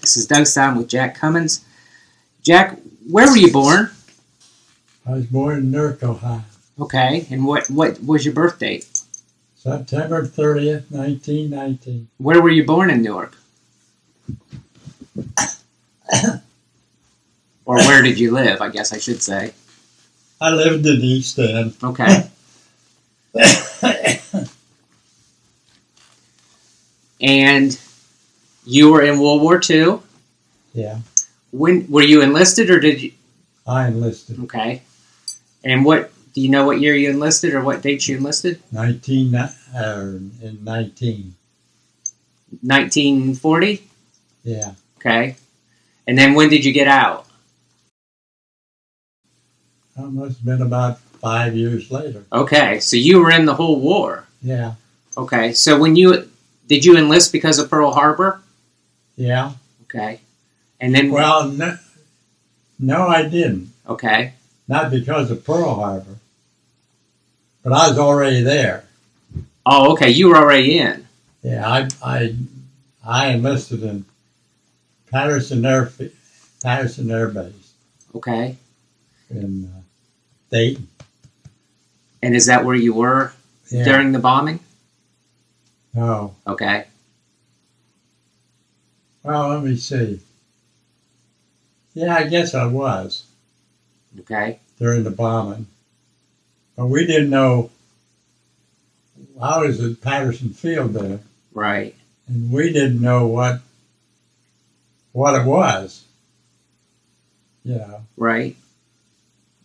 This is Doug Stein with Jack Cummons. Jack, where were you born? I was born in Newark, Ohio. Okay, and what was your birth date? September 30th, 1919. Where were you born in Newark? Or where did you live, I guess I should say. I lived in East End. Okay. And you were in World War II? Yeah, When were you enlisted or did you? I enlisted. Okay. And do you know what year you enlisted or what date you enlisted? in 19. 1940? Yeah, Okay. And then when did you get out? that must have been about 5 years later. Okay, so you were in the whole war. Yeah, Okay, so did you enlist because of Pearl Harbor? yeah. Okay. And then, Well, no, I didn't. okay, Not because of Pearl Harbor, but I was already there. oh, okay, you were already in. Yeah, I enlisted in Patterson Air Base Okay. in Dayton. And is that where you were Yeah. during the bombing? No. Okay. Well, let me see. Yeah, I guess I was Okay. during the bombing. But we didn't know. I was at Patterson Field there, Right. and we didn't know what it was. You know. Right.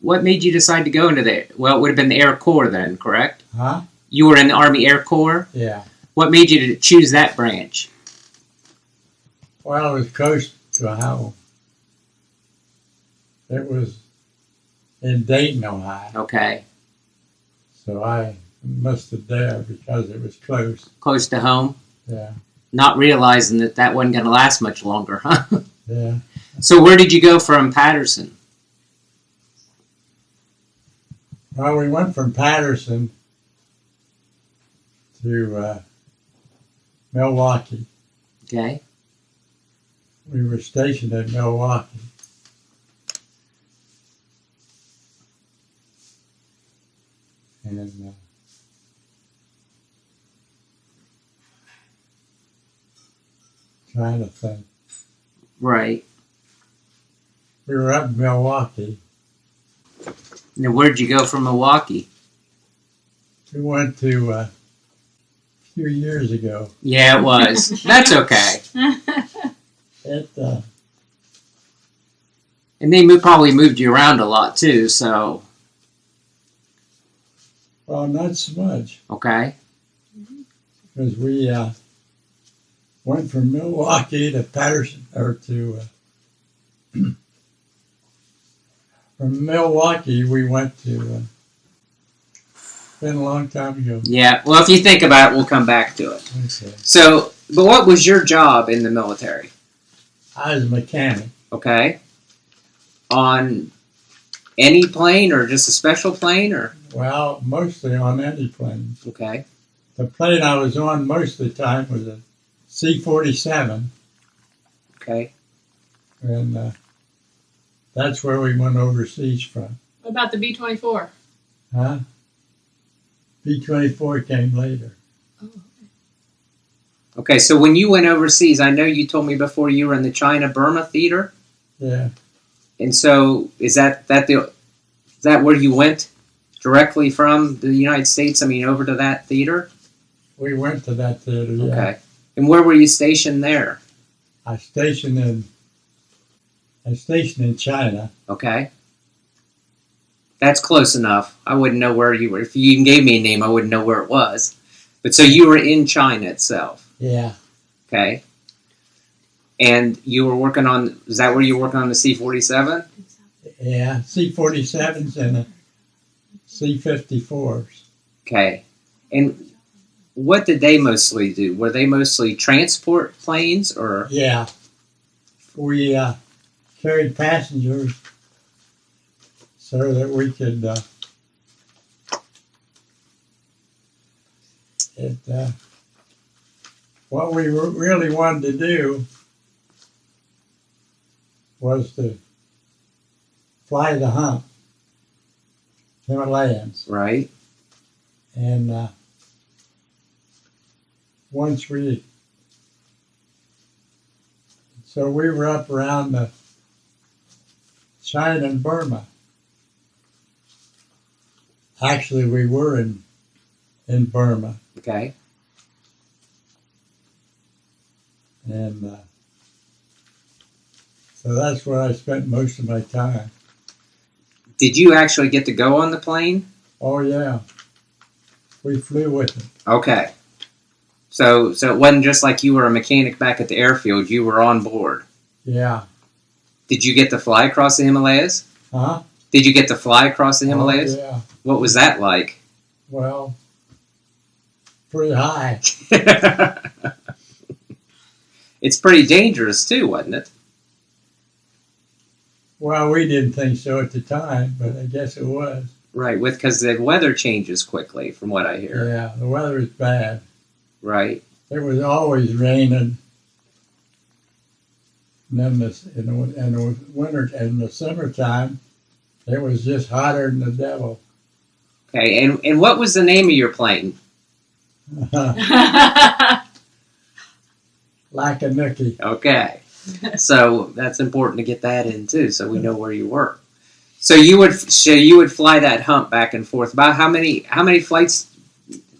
What made you decide to go into it would have been the Air Corps then, correct? Huh? You were in the Army Air Corps? Yeah. What made you to choose that branch? Well, it was close to home. It was in Dayton, Ohio. Okay. So I enlisted there because it was close. Close to home? Yeah. Not realizing that wasn't going to last much longer, huh? Yeah. So where did you go from Patterson? Well, we went from Patterson to Milwaukee. Okay. We were stationed at Milwaukee. And trying to think. Right. We were up in Milwaukee. Now, where'd you go from Milwaukee? We went to a few years ago. Yeah, it was. That's okay. And they probably moved you around a lot too, so. Well, not so much, Okay. because we went from Milwaukee to Patterson, or to from Milwaukee we went to. Been a long time ago. Yeah, well, if you think about it, we'll come back to it. Okay. So, but what was your job in the military? I was a mechanic. Okay. On any plane or just a special plane or? Well, mostly on any plane. Okay. The plane I was on most of the time was a C-47, Okay. and that's where we went overseas from. What about the B-24? Huh? B-24 came later. Oh, Okay, so when you went overseas, I know you told me before you were in the China-Burma theater. Yeah. And so is that where you went directly from the United States, over to that theater? We went to that theater, yeah. Okay. And where were you stationed there? I was stationed in China. Okay. That's close enough. I wouldn't know where you were. If you even gave me a name, I wouldn't know where it was. But so you were in China itself. Yeah. Okay. And you were working on, is that where you were working on the C-47? Yeah, C-47s and C-54s. Okay. And what did they mostly do? Were they mostly transport planes or? Yeah. We carried passengers so that we could what we really wanted to do was to fly the hump, Himalayans. Right. And once so we were up around the China and Burma. Actually, we were in Burma. Okay. And so that's where I spent most of my time. Did you actually get to go on the plane? Oh, yeah. We flew with it. Okay. So it wasn't just like you were a mechanic back at the airfield. You were on board. Yeah. Did you get to fly across the Himalayas? Huh? Did you get to fly across the Himalayas? Oh, yeah. What was that like? Well, pretty high. It's pretty dangerous too, wasn't it? Well, we didn't think so at the time, but I guess it was. Right, because the weather changes quickly, from what I hear. Yeah, the weather is bad. Right. It was always raining. And then in the winter and the summertime, it was just hotter than the devil. Okay, and what was the name of your plane? Like a nookie. Okay, so that's important to get that in too, so we know where you were. So you would fly that hump back and forth. About how many flights?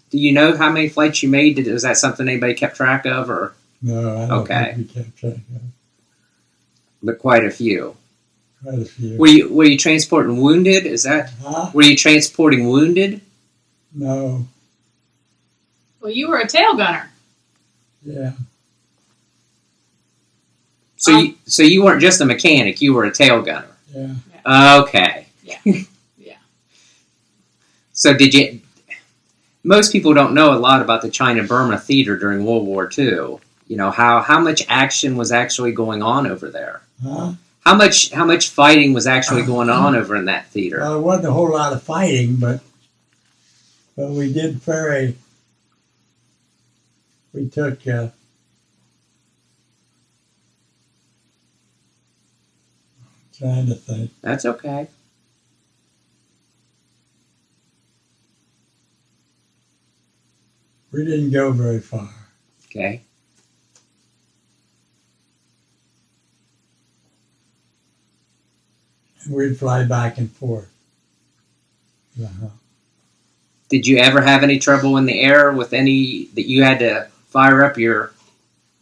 Do you know how many flights you made? Was that something anybody kept track of, or? No, I don't think we kept track of it. But quite a few. Quite a few. Were you transporting wounded? Is that? Huh? Were you transporting wounded? No. Well, you were a tail gunner. Yeah. So you weren't just a mechanic; you were a tail gunner. Yeah. Okay. Yeah. Yeah. So did you? Most people don't know a lot about the China-Burma theater during World War II. You know how much action was actually going on over there. Huh? How much fighting was actually going on over in that theater? Well, there wasn't a whole lot of fighting, but we did ferry. We took. Trying to think. That's okay. We didn't go very far. Okay. And we'd fly back and forth. Uh-huh. Did you ever have any trouble in the air with any that you had to fire up your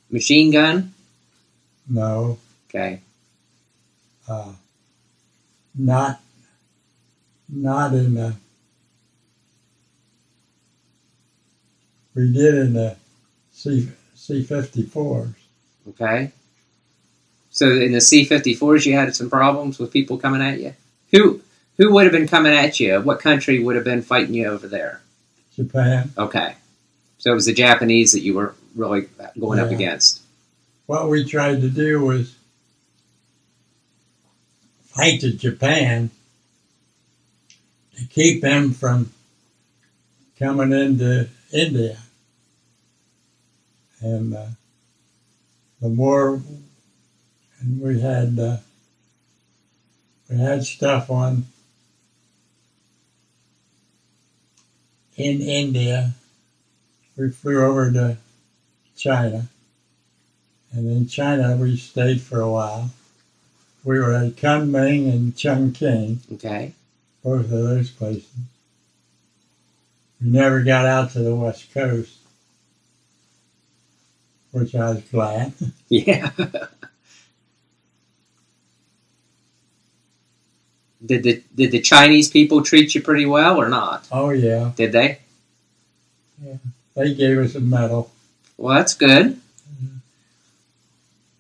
machine gun? No. Okay. Not in the. We did in the C-54s. Okay. So in the C-54s, you had some problems with people coming at you? Who would have been coming at you? What country would have been fighting you over there? Japan. Okay. So it was the Japanese that you were really going up against. What we tried to do was fight to Japan to keep them from coming into India. And the more, and we had stuff on in India. We flew over to China, and in China we stayed for a while. We were at Kunming and Chongqing, Okay. both of those places. We never got out to the West Coast, which I was glad. Yeah. Did the Chinese people treat you pretty well or not? Oh, yeah. Did they? Yeah. They gave us a medal. Well, that's good. Mm-hmm.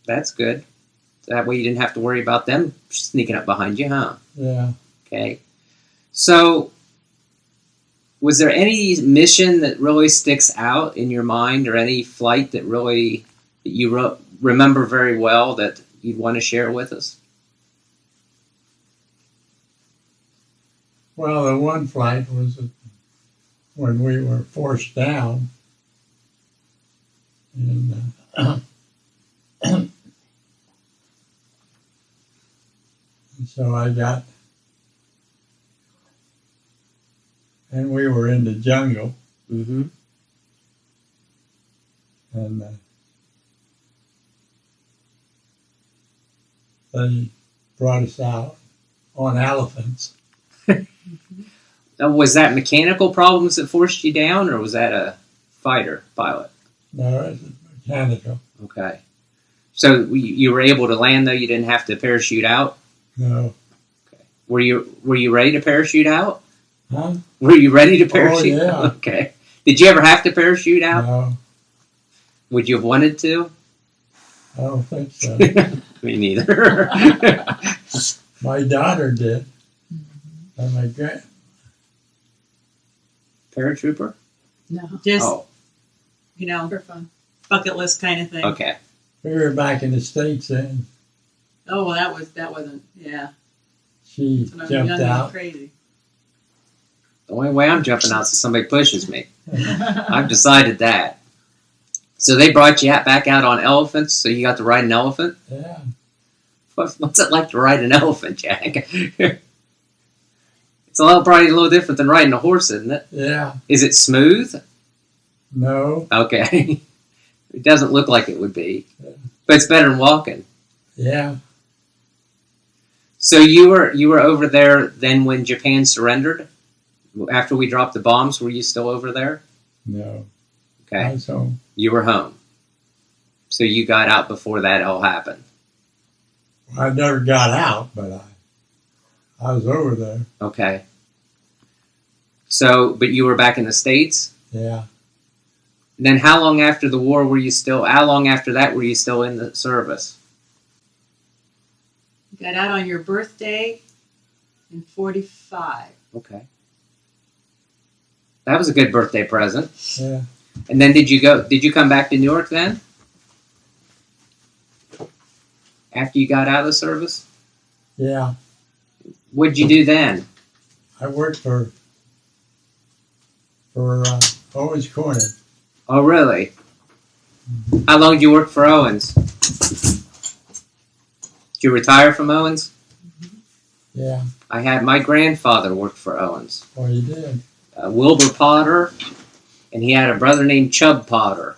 That's good. That way you didn't have to worry about them sneaking up behind you, huh? Yeah. Okay. So, was there any mission that really sticks out in your mind, or any flight that really that you remember very well that you'd want to share with us? Well, the one flight was when we were forced down. And So I got, and we were in the jungle, Mm-hmm. and they brought us out on elephants. Was that mechanical problems that forced you down, or was that a fighter pilot? No, it's mechanical. Okay. So you were able to land though. You didn't have to parachute out. No. Were you ready to parachute out? Huh? Were you ready to parachute? Oh, yeah. Okay. Did you ever have to parachute out? No, Would you have wanted to? I don't think so. Me neither. My daughter did, and my Paratrooper? No. Just, Oh, you know, For fun. bucket list kind of thing. okay. we were back in the States, and Oh, well, that wasn't, yeah. she When I was jumped young and out. crazy. The only way I'm jumping out is if somebody pushes me. I've decided that. So they brought you back out on elephants, so you got to ride an elephant? Yeah, What's it like to ride an elephant, Jack? It's probably a little different than riding a horse, isn't it? yeah, Is it smooth? no, Okay. It doesn't look like it would be. But it's better than walking. yeah, So you were over there then when Japan surrendered? After we dropped the bombs, were you still over there? no. I Okay. was home. You were home. So you got out before that all happened. I never got out, but I was over there. Okay. So, but you were back in the States? Yeah, Then how long after the war were you still, how long after that were you still in the service? Got out on your birthday in 45. Okay. That was a good birthday present. yeah. And then did you come back to Newark then? After you got out of the service? Yeah, What'd you do then? I worked for Owens Corner. Oh, really? How long did you work for Owens? Did you retire from Owens? Yeah, I had my grandfather worked for Owens. well, you did. Wilbur Potter, and he had a brother named Chubb Potter.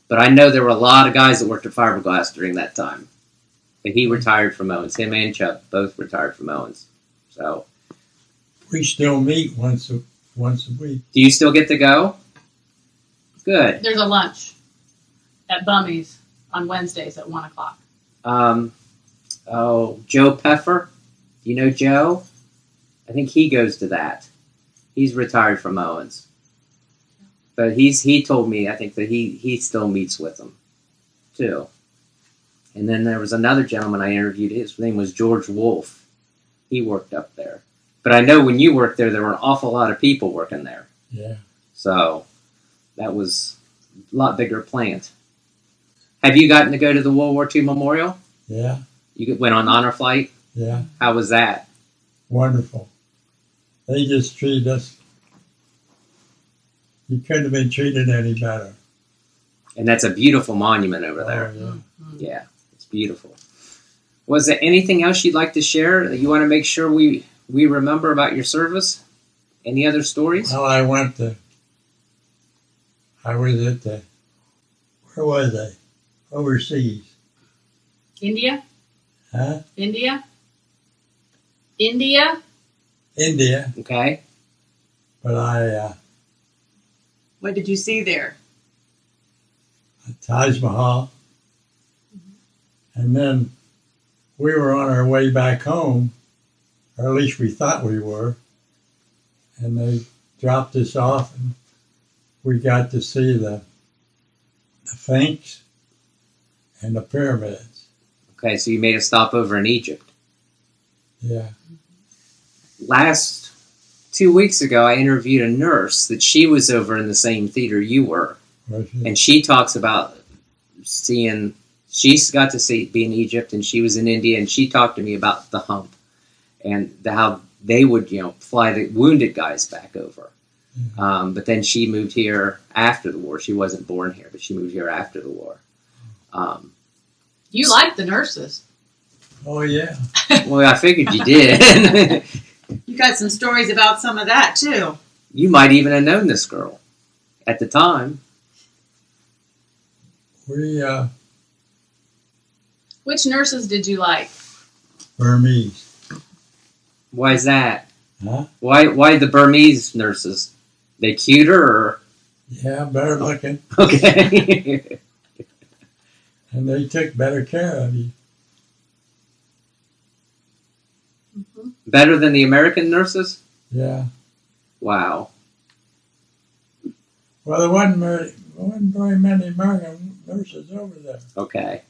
But I know there were a lot of guys that worked at fiberglass during that time. But he retired from Owens. Him and Chubb both retired from Owens. So, We still meet once a week. do you still get to go? Good. There's a lunch at Bummy's on Wednesdays at 1 o'clock. Joe Peffer. Do you know Joe? I think he goes to that. He's retired from Owens. But he told me, I think, that he still meets with them, too. And then there was another gentleman I interviewed. His name was George Wolfe. He worked up there. But I know when you worked there were an awful lot of people working there. Yeah, So that was a lot bigger plant. Have you gotten to go to the World War II Memorial? yeah, You went on honor flight? yeah. How was that? Wonderful. They just treated us. You couldn't have been treated any better. And that's a beautiful monument over there. Oh, yeah. Yeah, it's beautiful. Was there anything else you'd like to share that you want to make sure we remember about your service? Any other stories? Well, I was at where was I? Overseas. India? Huh? India? India? India. Okay. But I What did you see there? Taj Mahal. And then we were on our way back home, or at least we thought we were, and they dropped us off, and we got to see the Sphinx and the pyramids. Okay, so you made a stop over in Egypt. Yeah, Last 2 weeks ago, I interviewed a nurse that she was over in the same theater you were. was it? And she talks about she's got to be in Egypt and she was in India, and she talked to me about the hump and how they would, fly the wounded guys back over. Yeah. But then she moved here after the war. She wasn't born here, but she moved here after the war. You like the nurses. Oh yeah. Well, I figured you did. You got some stories about some of that too. You might even have known this girl at the time. We Which nurses did you like? Burmese. Why is that? Huh? Why the Burmese nurses? They cuter or Yeah, better looking. okay? And they took better care of you. Mm-hmm. Better than the American nurses? Yeah. Wow. Well, there wasn't very many American nurses over there Okay.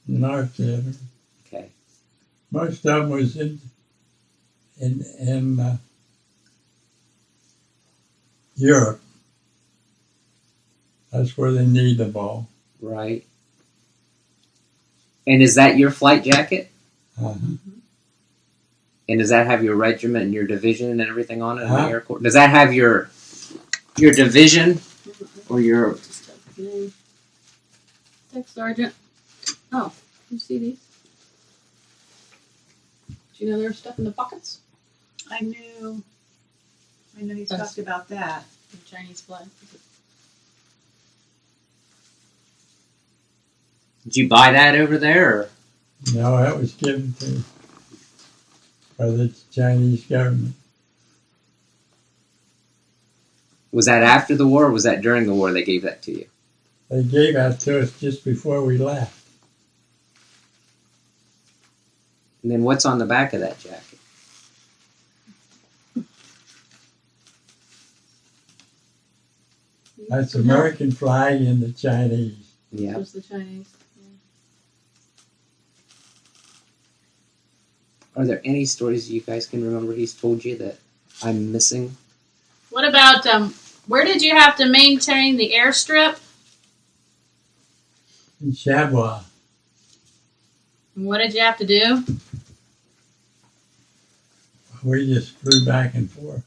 in our theater. Okay. Most of them was in Europe. That's where they need the ball. Right. And is that your flight jacket? Uh-huh. And does that have your regiment and your division and everything on it in the Huh? Air Corps? Does that have your division or your? Tech Sergeant. Oh, you see these? Do you know there's stuff in the pockets? I knew you That's- talked about that. The Chinese flag. Did you buy that over there? Or? No, that was given to by the Chinese government. Was that after the war or was that during the war they gave that to you? They gave that to us just before we left. And then what's on the back of that jacket? That's American flag and the Chinese. Yeah. Just the Chinese. Are there any stories you guys can remember he's told you that I'm missing? What about where did you have to maintain the airstrip? In Chabois. And what did you have to do? We just flew back and forth.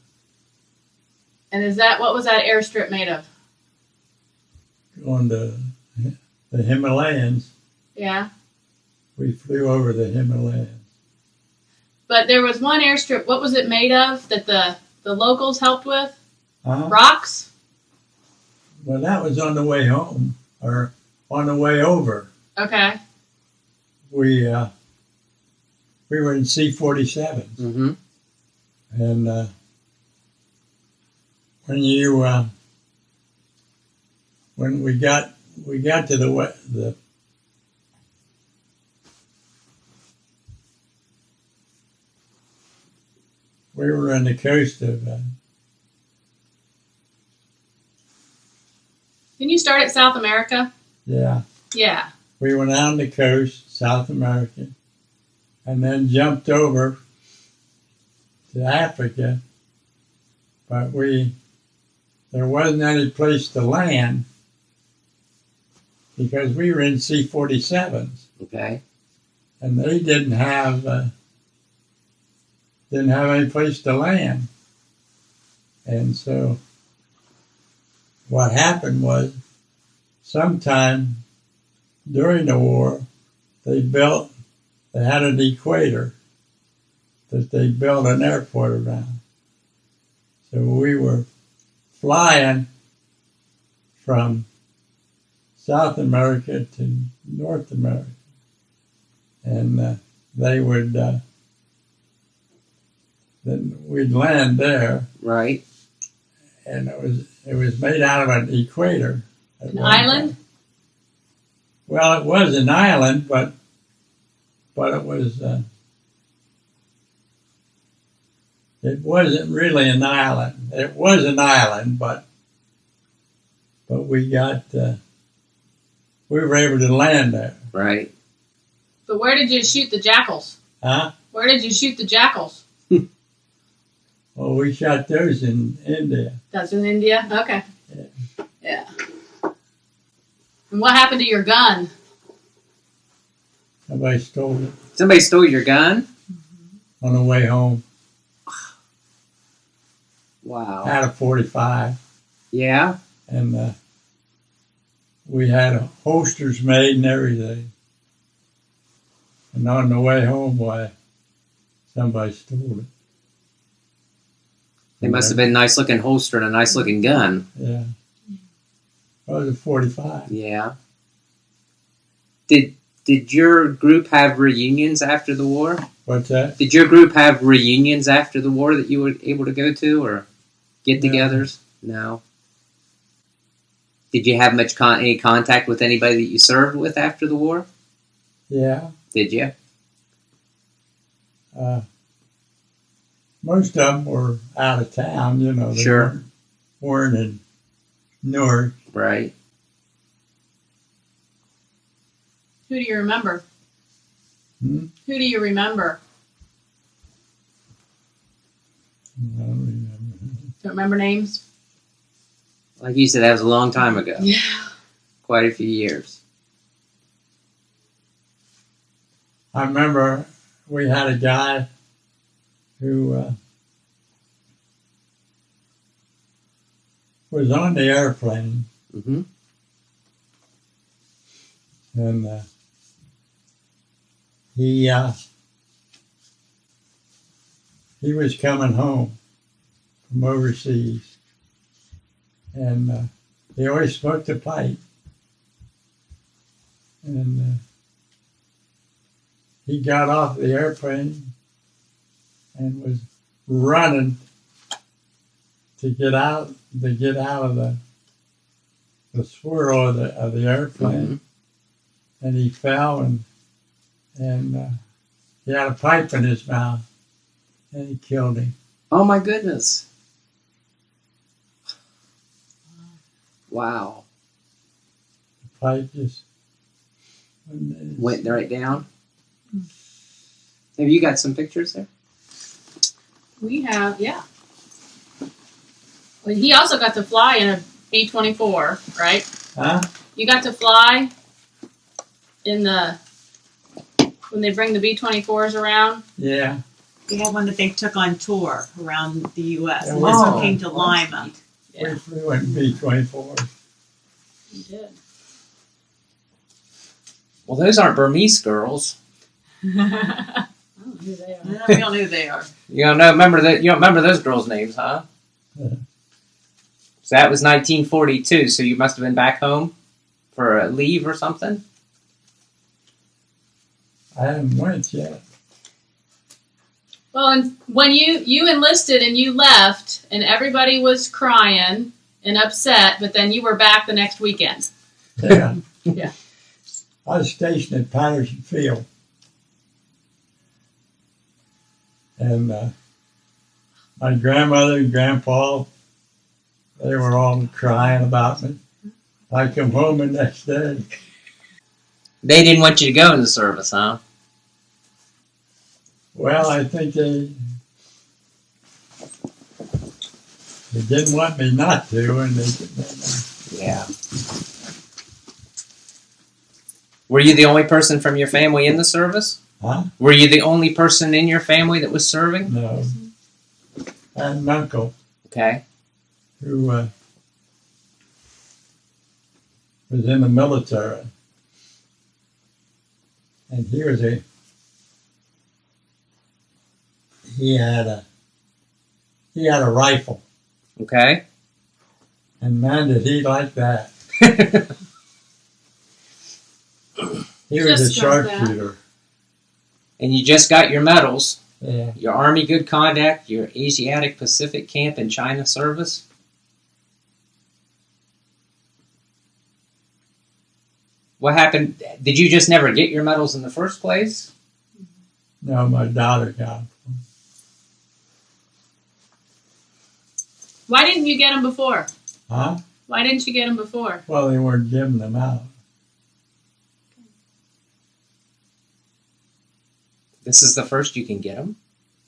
And what was that airstrip made of? Going to the Himalayas. Yeah. We flew over the Himalayas. But there was one airstrip, what was it made of that the locals helped with? Huh? Rocks? Well, that was on the way home, or on the way over. Okay. We were in C-47s. Mm-hmm. And when we got to the we were on the coast of Didn't you start at South America? yeah, Yeah. we went on the coast, South America, and then jumped over to Africa, but there wasn't any place to land because we were in C-47s, Okay. and they didn't have any place to land. And so what happened was sometime during the war they had an equator that they built an airport around. So we were flying from South America to North America. And they would then we'd land there, Right. and it was made out of an equator. An island? Well, it was an island, but it was it wasn't really an island. It was an island, but we were able to land there. Right. But where did you shoot the jackals? Huh? Where did you shoot the jackals? Well, we shot those in India. That's in India? Okay. Yeah. And what happened to your gun? Somebody stole it Somebody stole your gun? on the way home. Wow. Had a 45, Yeah. and we had holsters made and everything. And on the way home, why, somebody stole it. It must have been a nice looking holster and a nice looking gun. Yeah. Well, it was a 45. Yeah. Did your group have reunions after the war? What's that? Did your group have reunions after the war that you were able to go to, or get-togethers? No. Did you have much any contact with anybody that you served with after the war? Yeah. Did you? Most of them were out of town, you know. They Sure. weren't in Newark. Right. Who do you remember? Hmm? Who do you remember? I don't remember. Don't remember names? Like you said, that was a long time ago. Yeah. Quite a few years. I remember we had a guy who was on the airplane, Mm-hmm. and he was coming home from overseas, and he always smoked a pipe, and he got off the airplane and was running to get out of the swirl of the airplane, and he fell and he had a pipe in his mouth, and he killed him. Oh my goodness! Wow. The pipe just Went right down. Have you got some pictures there? We have, yeah. Well, he also got to fly in a B-24, right? Huh? You got to fly in when they bring the B-24s around. Yeah. We had one that they took on tour around the U.S. Yeah, And this one wow. came to Lima. Yeah, We flew in B-24. you did. Well, those aren't Burmese girls. I don't know who they are. We don't know who they are. You don't know. Remember that? You don't remember those girls' names, huh? Yeah. So that was 1942. So you must have been back home for a leave or something. I haven't went yet. Well, and when you enlisted and you left, and everybody was crying and upset, but then you were back the next weekend. Yeah. Yeah. I was stationed at Patterson Field. And my grandmother and grandpa, they were all crying about me. I come home the next day. They didn't want you to go in the service, huh? Well, I think they didn't want me not to, and Yeah. Were you the only person from your family in the service? huh? Were you the only person in your family that was serving? No. I had an uncle Okay. who was in the military, and he had a rifle, Okay. and man, did he like that. He was a Just got that. sharpshooter. And you just got your medals. Yeah. Your Army Good Conduct, your Asiatic Pacific Camp in China service. What happened? Did you just never get your medals in the first place? No, my daughter got them. Why didn't you get them before? Huh? Why didn't you get them before? Well, they weren't giving them out. This is the first you can get them?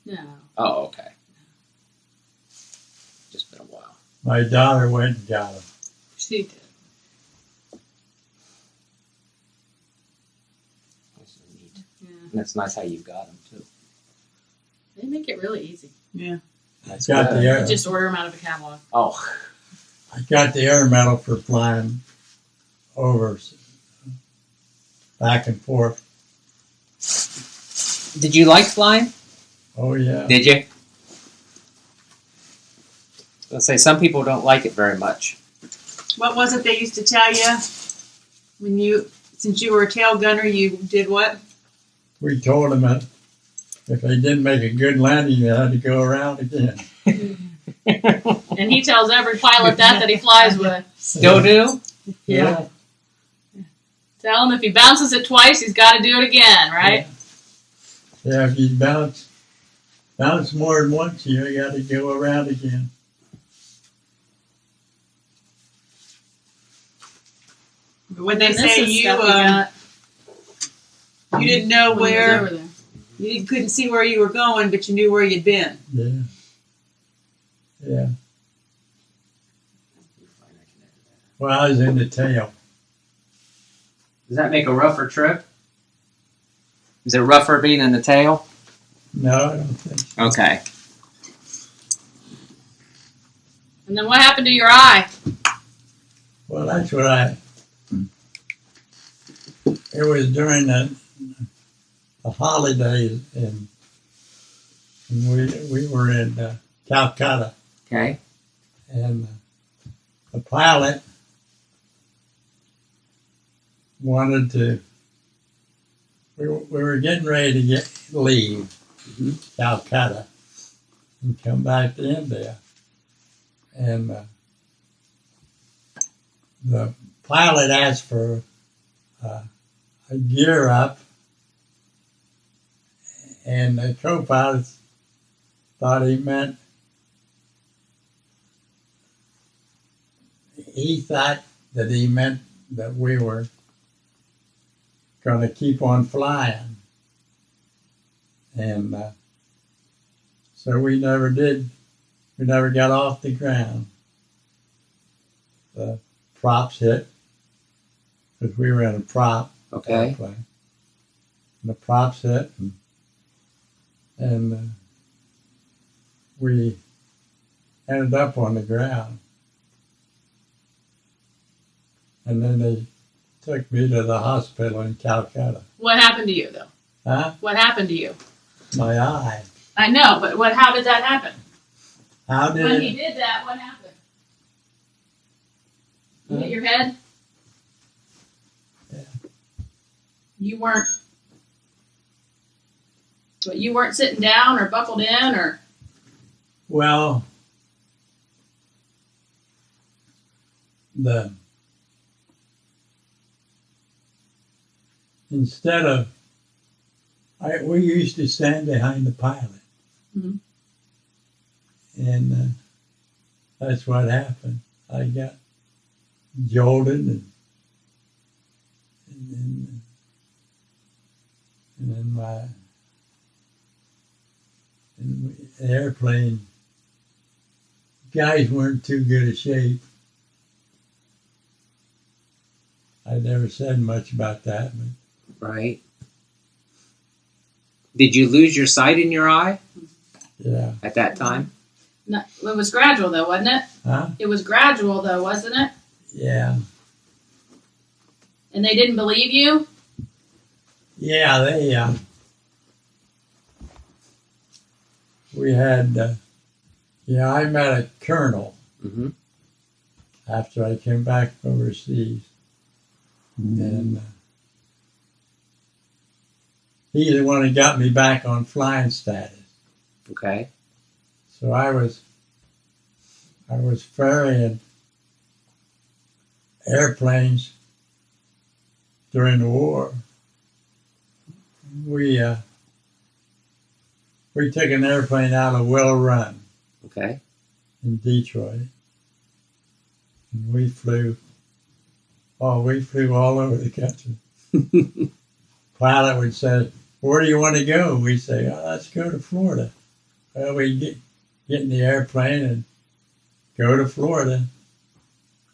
No. Oh, okay. Just been a while. My daughter went and got them. She did. That's neat. Yeah. And that's nice how you've got them, too. They make it really easy. Yeah. That's Got good. the air, You just order them out of a catalog. Oh, I got the air medal for flying over back and forth Did you like flying? Oh yeah. Did you? Let's say some people don't like it very much. What was it they used to tell you when since you were a tail gunner, you did what? We told them that if they didn't make a good landing, they had to go around again. And he tells every pilot that he flies with. Still do? Yeah. Tell him if he bounces it twice, he's got to do it again, right? Yeah, if you bounce more than once, you got to go around again. When they And this say is you stuff we got you didn't know when he was where over there. couldn't see where you were going, but you knew where you'd been. Yeah. Yeah. Well, I was in the tail. Does that make a rougher trip? Is it rougher being in the tail? No, I don't think so. Okay. And then what happened to your eye? Well, that's what it was during the holidays, and we were in Calcutta, Okay. and the pilot wanted to. We were getting ready to leave Calcutta and come back to India, and the pilot asked for a gear up, and the co-pilot thought he meant. He thought that he meant that we were going to keep on flying, and so we never did. We never got off the ground. The props hit because we were in a prop Okay. airplane. And the props hit, and we ended up on the ground. And then they took me to the hospital in Calcutta. What happened to you, though? Huh? What happened to you? My eye. I know, but how did that happen? How did When he it? did that, what happened? You Huh? hit your head? Yeah. You weren't sitting down or buckled in or... Well, instead of, we used to stand behind the pilot. Mhm. And that's what happened. I got jolted, and then the airplane guys weren't too good a shape. I never said much about that, but Right. Did you lose your sight in your eye yeah. at that time? No, it was gradual, though, wasn't it? Huh? It was gradual, though, wasn't it? Yeah. And they didn't believe you? Yeah, we had, I met a colonel Mm-hmm. after I came back from overseas. And he's the one that got me back on flying status. Okay. So I was ferrying airplanes during the war. We took an airplane out of Will Run Okay. in Detroit, and we flew all over the country. Pilot would say, "Where do you want to go?" We say, "Oh, let's go to Florida." Well, we get in the airplane and go to Florida,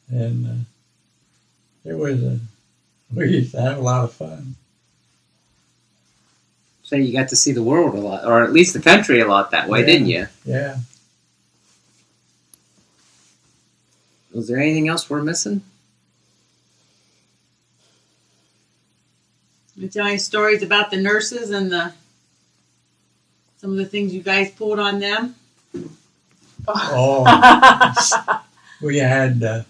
and we used to have a lot of fun. So you got to see the world a lot, or at least the country a lot that way, Yeah. didn't you? Yeah. Was there anything else we're missing? You tell any stories about the nurses and the Some of the things you guys pulled on them? Oh, we had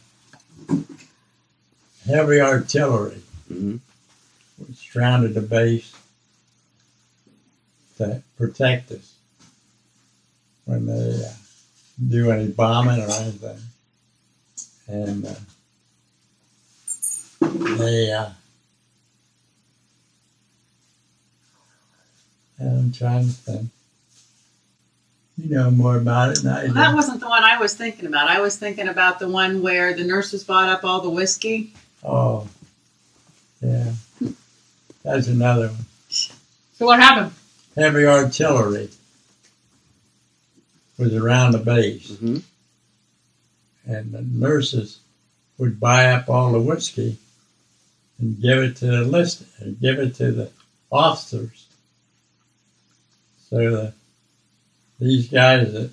heavy artillery, Mm-hmm. which surrounded the base to protect us when they do any bombing or anything. And I'm trying to think. You know more about it than I do. Well, that wasn't the one I was thinking about. I was thinking about the one where the nurses bought up all the whiskey. Oh, yeah. That's another one. So what happened? Heavy artillery was around the base, Mm-hmm. and the nurses would buy up all the whiskey and give it to the officers. So these guys that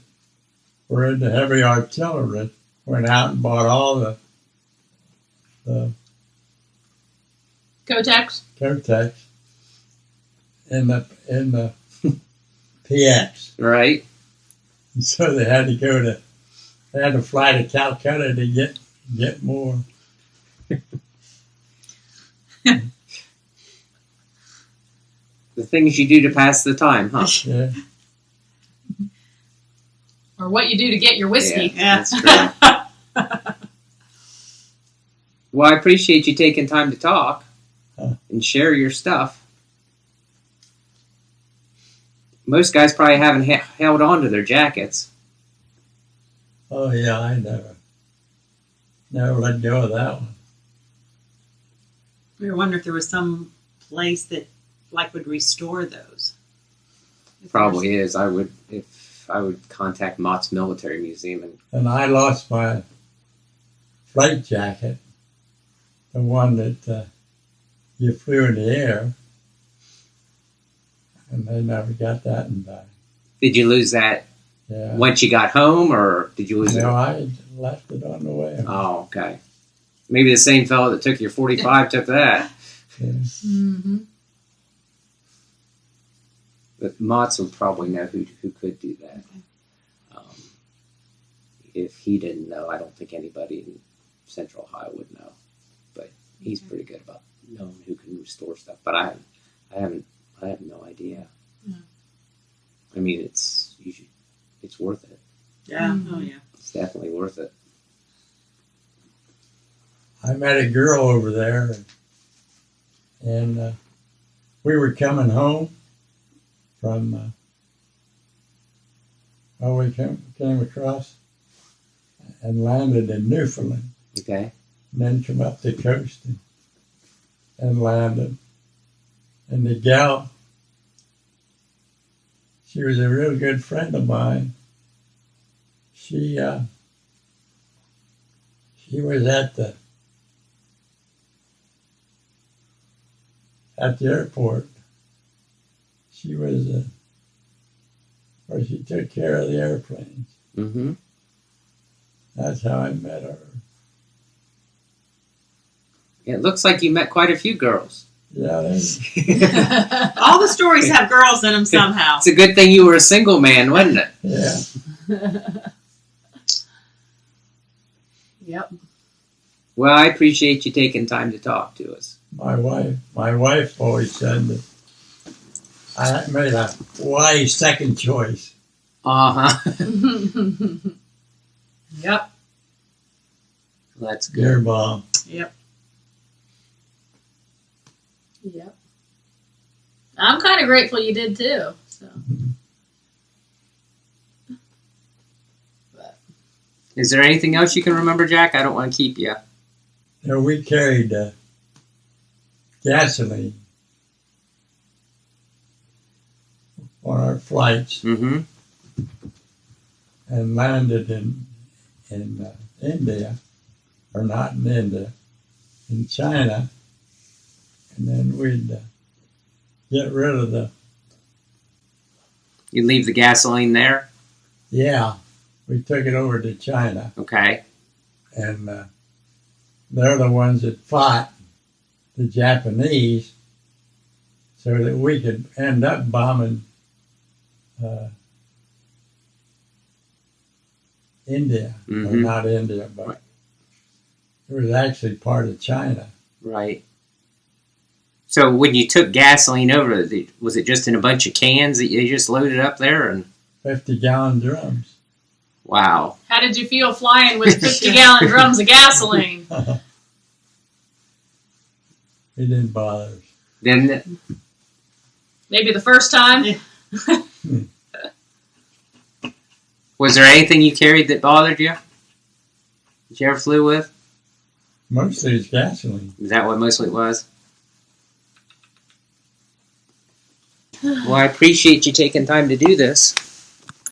were into heavy artillery went out and bought all the Kotex? Kotex in the PX. Right. And so they had to fly to Calcutta to get more. The things you do to pass the time, huh? Yeah. Or what you do to get your whiskey. Yeah. That's true. Well, I appreciate you taking time to talk and share your stuff. Most guys probably haven't held on to their jackets. Oh yeah, I never let go of that one. We were wondering if there was some place that would restore those. Probably is. I would contact Mott's Military Museum And I lost my flight jacket, the one that you flew in the air, and they never got that in back. Did you lose that Yeah. once you got home, or did you lose it? No, I left it on the way home. Oh, okay. Maybe the same fellow that took your 45 took that. Yeah. Mm-hmm. But Mott's would probably know who could do that. If he didn't know, I don't think anybody in Central Ohio would know. But he's pretty good about knowing who can restore stuff. But I have no idea. Yeah. I mean, it's worth it. Yeah. Mhm. Oh yeah. It's definitely worth it. I met a girl over there, and we were coming home from, we came across and landed in Newfoundland, Okay. and then come up the coast and landed. And the gal, she was a real good friend of mine. She was at the airport. She was where she took care of the airplanes. Mm-hmm. That's how I met her. It looks like you met quite a few girls. Yeah, All the stories have girls in them somehow. It's a good thing you were a single man, wasn't it? yeah. Yep. Well, I appreciate you taking time to talk to us. My wife always said that I made a wise second choice. Uh-huh. Yep. That's Dear good. Mom. Yep. Yep. I'm kind of grateful you did too. So. Is there anything else you can remember, Jack? I don't want to keep you. You know, we carried gasoline on our flights Mm-hmm. and landed in India, or not in India, in China, and then we'd get rid of You leave the gasoline there? we took it over to China, Okay. and they're the ones that fought the Japanese so that we could end up bombing India. Or Mhm. not India, but Right. it was actually part of China. Right. So when you took gasoline over, was it just in a bunch of cans that you just loaded up there? And 50-gallon drums. wow. How did you feel flying with 50-gallon drums of gasoline? It didn't bother us. Didn't it? Maybe the first time? Was there anything you carried that bothered you? That you ever flew with? Mostly it's gasoline. Is that what mostly it was? Well, I appreciate you taking time to do this.